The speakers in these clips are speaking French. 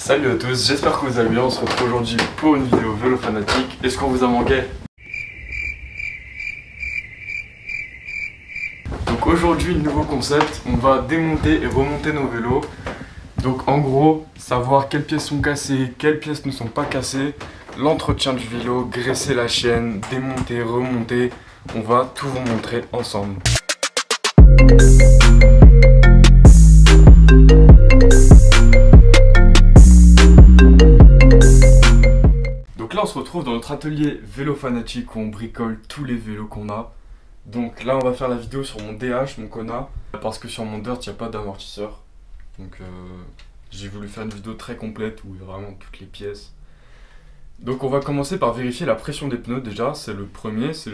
Salut à tous, j'espère que vous allez bien. On se retrouve aujourd'hui pour une vidéo vélo fanatique. Est-ce qu'on vous a manqué? Donc aujourd'hui, nouveau concept, on va démonter et remonter nos vélos. Donc en gros, savoir quelles pièces sont cassées, quelles pièces ne sont pas cassées, l'entretien du vélo, graisser la chaîne, démonter, remonter. On va tout vous montrer ensemble. Donc là on se retrouve dans notre atelier vélo fanatique où on bricole tous les vélos qu'on a. Donc là on va faire la vidéo sur mon DH, mon Kona, parce que sur mon Dirt il n'y a pas d'amortisseur. Donc j'ai voulu faire une vidéo très complète où il y a vraiment toutes les pièces. Donc on va commencer par vérifier la pression des pneus déjà, c'est le premier, c'est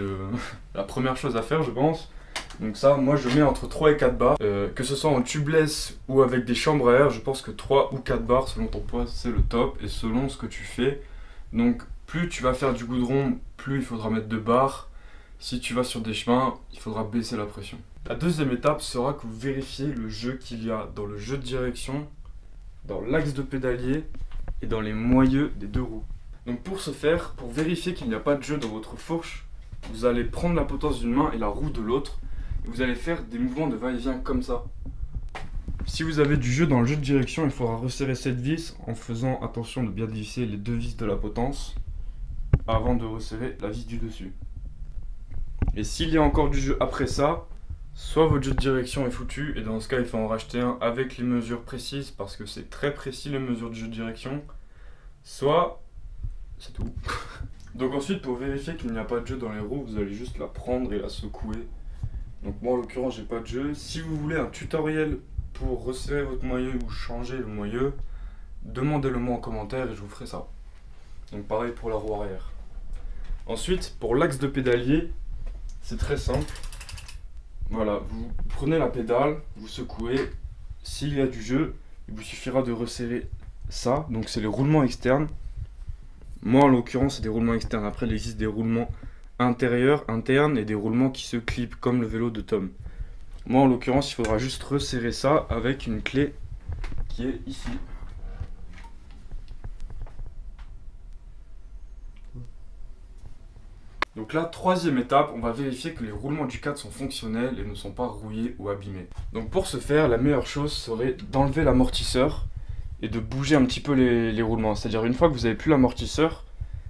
la première chose à faire je pense. Donc ça, moi je mets entre 3 et 4 bars, que ce soit en tubeless ou avec des chambres à air, je pense que 3 ou 4 bars selon ton poids c'est le top et selon ce que tu fais. Donc plus tu vas faire du goudron, plus il faudra mettre de barres. Si tu vas sur des chemins, il faudra baisser la pression. La deuxième étape sera que vous vérifiez le jeu qu'il y a dans le jeu de direction, dans l'axe de pédalier et dans les moyeux des deux roues. Donc pour ce faire, pour vérifier qu'il n'y a pas de jeu dans votre fourche, vous allez prendre la potence d'une main et la roue de l'autre. Et vous allez faire des mouvements de va-et-vient comme ça. Si vous avez du jeu dans le jeu de direction, il faudra resserrer cette vis en faisant attention de bien visser les deux vis de la potence avant de resserrer la vis du dessus. Et s'il y a encore du jeu après ça, soit votre jeu de direction est foutu et dans ce cas il faut en racheter un avec les mesures précises parce que c'est très précis les mesures du jeu de direction, soit c'est tout. Donc ensuite pour vérifier qu'il n'y a pas de jeu dans les roues, vous allez juste la prendre et la secouer. Donc moi en l'occurrence j'ai pas de jeu. Si vous voulez un tutoriel pour resserrer votre moyeu ou changer le moyeu, demandez-le moi en commentaire et je vous ferai ça. Donc pareil pour la roue arrière. Ensuite pour l'axe de pédalier, c'est très simple. Voilà, vous prenez la pédale, vous secouez. S'il y a du jeu, il vous suffira de resserrer ça. Donc c'est les roulements externes. Moi en l'occurrence c'est des roulements externes. Après il existe des roulements intérieurs, internes et des roulements qui se clipent comme le vélo de Tom. Moi en l'occurrence il faudra juste resserrer ça avec une clé qui est ici. Donc là, troisième étape, on va vérifier que les roulements du cadre sont fonctionnels et ne sont pas rouillés ou abîmés. Donc pour ce faire, la meilleure chose serait d'enlever l'amortisseur et de bouger un petit peu les roulements. C'est-à-dire une fois que vous n'avez plus l'amortisseur,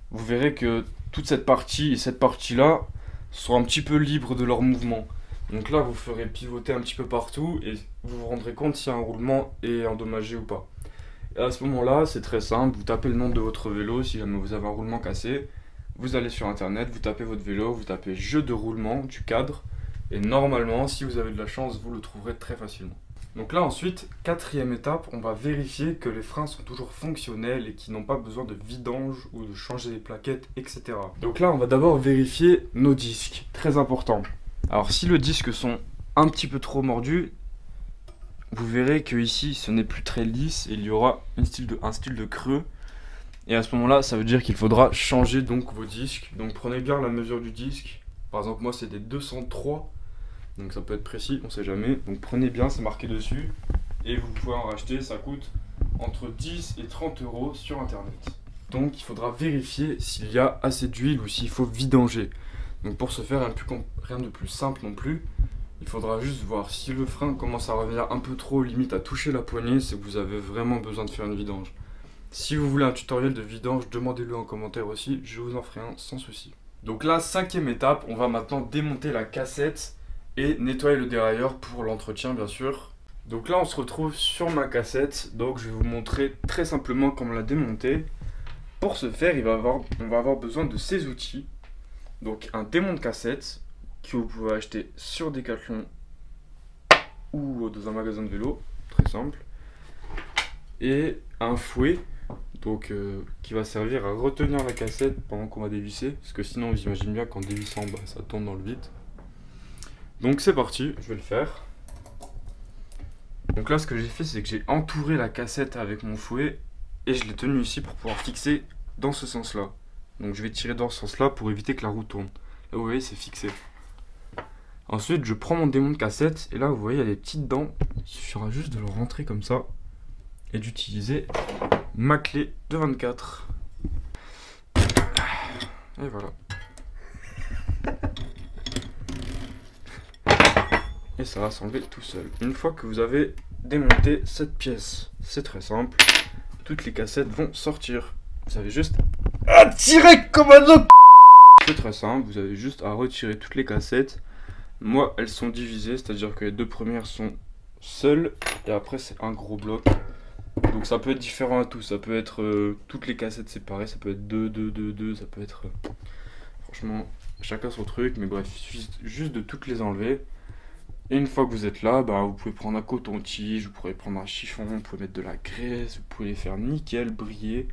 vous verrez que toute cette partie et cette partie-là sont un petit peu libres de leur mouvement. Donc là, vous ferez pivoter un petit peu partout et vous vous rendrez compte si un roulement est endommagé ou pas. Et à ce moment-là, c'est très simple, vous tapez le nom de votre vélo si jamais vous avez un roulement cassé. Vous allez sur internet, vous tapez votre vélo, vous tapez jeu de roulement du cadre et normalement, si vous avez de la chance, vous le trouverez très facilement. Donc là ensuite, quatrième étape, on va vérifier que les freins sont toujours fonctionnels et qu'ils n'ont pas besoin de vidange ou de changer les plaquettes, etc. Donc là, on va d'abord vérifier nos disques, très important. Alors si le disque sont un petit peu trop mordus, vous verrez que ici ce n'est plus très lisse et il y aura un style de creux. Et à ce moment-là, ça veut dire qu'il faudra changer donc vos disques. Donc prenez bien la mesure du disque. Par exemple, moi c'est des 203. Donc ça peut être précis, on sait jamais. Donc prenez bien, c'est marqué dessus. Et vous pouvez en racheter, ça coûte entre 10 et 30 € sur internet. Donc il faudra vérifier s'il y a assez d'huile ou s'il faut vidanger. Donc pour ce faire, rien de plus simple non plus. Il faudra juste voir si le frein commence à revenir un peu trop, limite à toucher la poignée, c'est que vous avez vraiment besoin de faire une vidange. Si vous voulez un tutoriel de vidange, demandez-le en commentaire aussi, je vous en ferai un sans souci. Donc là, cinquième étape, on va maintenant démonter la cassette et nettoyer le dérailleur pour l'entretien bien sûr. Donc là, on se retrouve sur ma cassette, donc je vais vous montrer très simplement comment la démonter. Pour ce faire, on va avoir besoin de ces outils. Donc un démonte-cassette que vous pouvez acheter sur Decathlon ou dans un magasin de vélo, très simple. Et un fouet. Donc qui va servir à retenir la cassette pendant qu'on va dévisser, parce que sinon vous imaginez bien qu'en dévissant ça tombe dans le vide. Donc c'est parti, je vais le faire. Donc là ce que j'ai fait c'est que j'ai entouré la cassette avec mon fouet et je l'ai tenu ici pour pouvoir fixer dans ce sens là. Donc je vais tirer dans ce sens là pour éviter que la roue tourne. Là vous voyez c'est fixé. Ensuite je prends mon démonte cassette et là vous voyez il y a des petites dents, il suffira juste de le rentrer comme ça et d'utiliser ma clé de 24. Et voilà. Et ça va s'enlever tout seul. Une fois que vous avez démonté cette pièce, c'est très simple. Toutes les cassettes vont sortir. Vous avez juste à tirer comme un autre. C'est très simple, vous avez juste à retirer toutes les cassettes. Moi, elles sont divisées, c'est-à-dire que les deux premières sont seules et après c'est un gros bloc. Donc ça peut être différent à tout, ça peut être toutes les cassettes séparées, ça peut être 2, ça peut être... franchement, chacun son truc, mais bref, il suffit juste de toutes les enlever. Et une fois que vous êtes là, bah, vous pouvez prendre un coton-tige, vous pourrez prendre un chiffon, vous pouvez mettre de la graisse, vous pouvez les faire nickel, briller.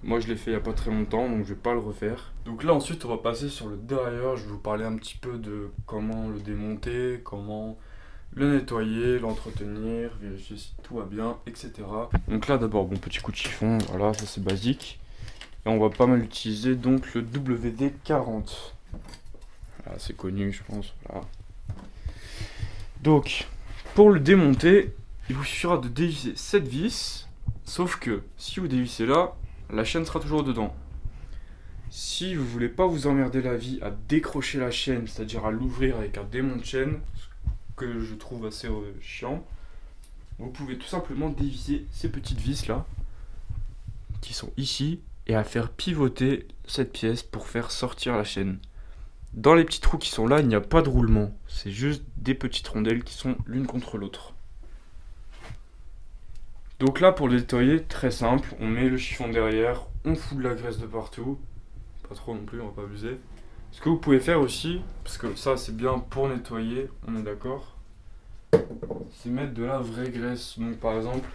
Moi je l'ai fait il n'y a pas très longtemps, donc je vais pas le refaire. Donc là ensuite on va passer sur le dérailleur, je vais vous parler un petit peu de comment le démonter, comment le nettoyer, l'entretenir, vérifier si tout va bien, etc. Donc là d'abord, bon, petit coup de chiffon, voilà, ça c'est basique. Et on va pas mal utiliser donc le WD-40. Voilà, c'est connu je pense, voilà. Donc, pour le démonter, il vous suffira de dévisser cette vis, sauf que si vous dévissez là, la chaîne sera toujours dedans. Si vous voulez pas vous emmerder la vie à décrocher la chaîne, c'est-à-dire à l'ouvrir avec un démonte-chaîne, que je trouve assez chiant, vous pouvez tout simplement dévisser ces petites vis là, qui sont ici, et à faire pivoter cette pièce pour faire sortir la chaîne. Dans les petits trous qui sont là, il n'y a pas de roulement. C'est juste des petites rondelles qui sont l'une contre l'autre. Donc là, pour le nettoyer, très simple. On met le chiffon derrière, on fout de la graisse de partout. Pas trop non plus, on va pas abuser. Ce que vous pouvez faire aussi, parce que ça c'est bien pour nettoyer, on est d'accord, c'est mettre de la vraie graisse. Donc par exemple,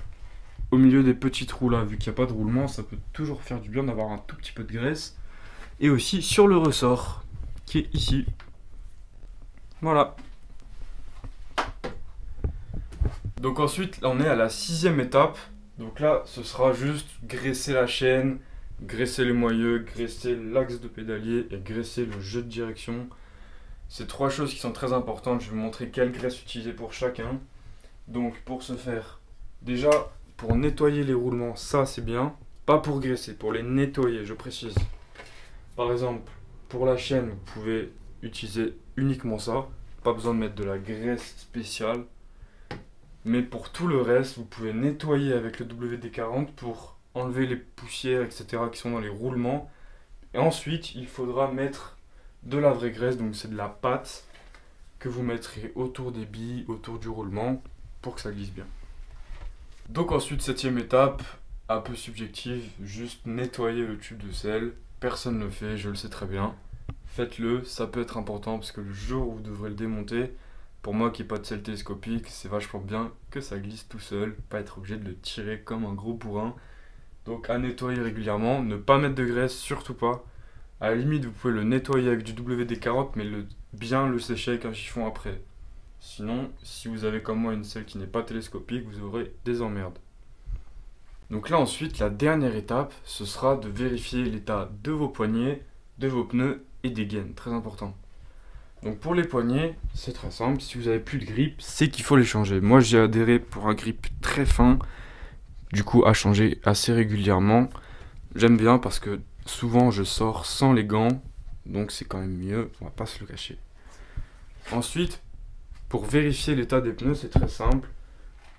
au milieu des petits trous là, vu qu'il n'y a pas de roulement, ça peut toujours faire du bien d'avoir un tout petit peu de graisse. Et aussi sur le ressort, qui est ici. Voilà. Donc ensuite, on est à la 6e étape. Donc là, ce sera juste graisser la chaîne, graisser les moyeux, graisser l'axe de pédalier et graisser le jeu de direction. C'est 3 choses qui sont très importantes. Je vais vous montrer quelle graisse utiliser pour chacun. Donc pour ce faire, déjà pour nettoyer les roulements, ça c'est bien. Pas pour graisser, pour les nettoyer, je précise. Par exemple, pour la chaîne, vous pouvez utiliser uniquement ça. Pas besoin de mettre de la graisse spéciale. Mais pour tout le reste, vous pouvez nettoyer avec le WD-40 pour enlever les poussières, etc. qui sont dans les roulements. Et ensuite, il faudra mettre de la vraie graisse, donc c'est de la pâte que vous mettrez autour des billes, autour du roulement, pour que ça glisse bien. Donc ensuite, 7e étape, un peu subjective, juste nettoyer le tube de sel. Personne ne le fait, je le sais très bien. Faites-le, ça peut être important parce que le jour où vous devrez le démonter, pour moi qui n'ai pas de sel télescopique, c'est vachement bien que ça glisse tout seul, pas être obligé de le tirer comme un gros bourrin. Donc à nettoyer régulièrement, ne pas mettre de graisse, surtout pas. À la limite, vous pouvez le nettoyer avec du WD-40, mais bien le sécher avec un chiffon après. Sinon, si vous avez comme moi une selle qui n'est pas télescopique, vous aurez des emmerdes. Donc là ensuite, la dernière étape, ce sera de vérifier l'état de vos poignets, de vos pneus et des gaines, très important. Donc pour les poignets, c'est très simple, si vous n'avez plus de grip, c'est qu'il faut les changer. Moi j'ai adhéré pour un grip très fin, du coup à changer assez régulièrement. J'aime bien parce que souvent je sors sans les gants, donc c'est quand même mieux, on va pas se le cacher. Ensuite, pour vérifier l'état des pneus, c'est très simple.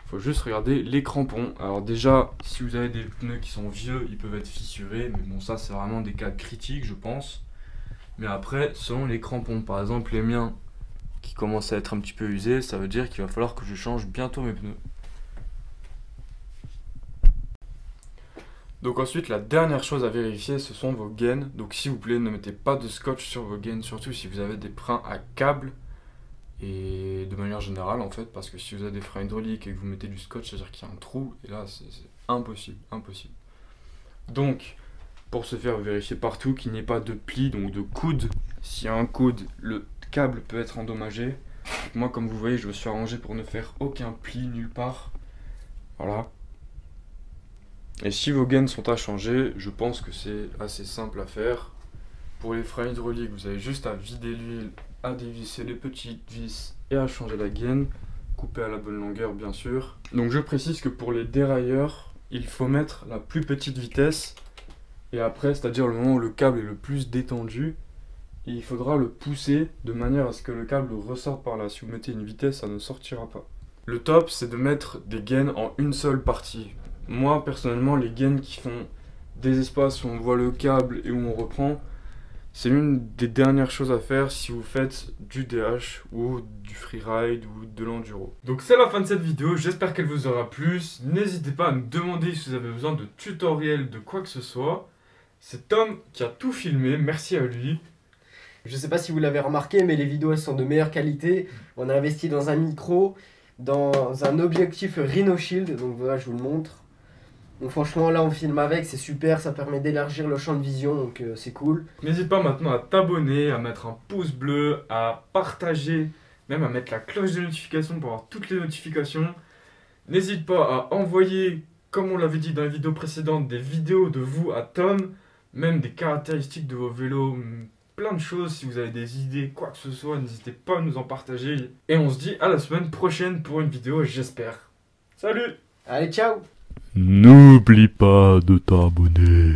Il faut juste regarder les crampons. Alors déjà, si vous avez des pneus qui sont vieux, ils peuvent être fissurés, mais bon ça c'est vraiment des cas critiques je pense. Mais après, selon les crampons, par exemple les miens qui commencent à être un petit peu usés, ça veut dire qu'il va falloir que je change bientôt mes pneus. Donc ensuite, la dernière chose à vérifier, ce sont vos gaines. Donc s'il vous plaît, ne mettez pas de scotch sur vos gaines, surtout si vous avez des freins à câble. Et de manière générale en fait, parce que si vous avez des freins hydrauliques et que vous mettez du scotch, c'est-à-dire qu'il y a un trou, et là c'est impossible, impossible. Donc, pour ce faire, vérifiez partout qu'il n'y ait pas de pli, donc de coude. S'il y a un coude, le câble peut être endommagé. Moi, comme vous voyez, je me suis arrangé pour ne faire aucun pli nulle part. Voilà. Et si vos gaines sont à changer, je pense que c'est assez simple à faire. Pour les freins hydrauliques, vous avez juste à vider l'huile, à dévisser les petites vis et à changer la gaine. Couper à la bonne longueur, bien sûr. Donc je précise que pour les dérailleurs, il faut mettre la plus petite vitesse. Et après, c'est-à-dire le moment où le câble est le plus détendu, il faudra le pousser de manière à ce que le câble ressorte par là. Si vous mettez une vitesse, ça ne sortira pas. Le top, c'est de mettre des gaines en une seule partie. Moi, personnellement, les gaines qui font des espaces où on voit le câble et où on reprend, c'est l'une des dernières choses à faire si vous faites du DH ou du freeride ou de l'enduro. Donc c'est la fin de cette vidéo, j'espère qu'elle vous aura plu. N'hésitez pas à me demander si vous avez besoin de tutoriels de quoi que ce soit. C'est Tom qui a tout filmé, merci à lui. Je sais pas si vous l'avez remarqué, mais les vidéos elles sont de meilleure qualité. On a investi dans un micro, dans un objectif Rhino Shield, donc voilà, je vous le montre. Donc franchement là on filme avec, c'est super, ça permet d'élargir le champ de vision, donc c'est cool. N'hésite pas maintenant à t'abonner, à mettre un pouce bleu, à partager, même à mettre la cloche de notification pour avoir toutes les notifications. N'hésite pas à envoyer, comme on l'avait dit dans la vidéo précédente, des vidéos de vous à Tom, même des caractéristiques de vos vélos, plein de choses. Si vous avez des idées, quoi que ce soit, n'hésitez pas à nous en partager. Et on se dit à la semaine prochaine pour une vidéo, j'espère. Salut! Allez, ciao! N'oublie pas de t'abonner.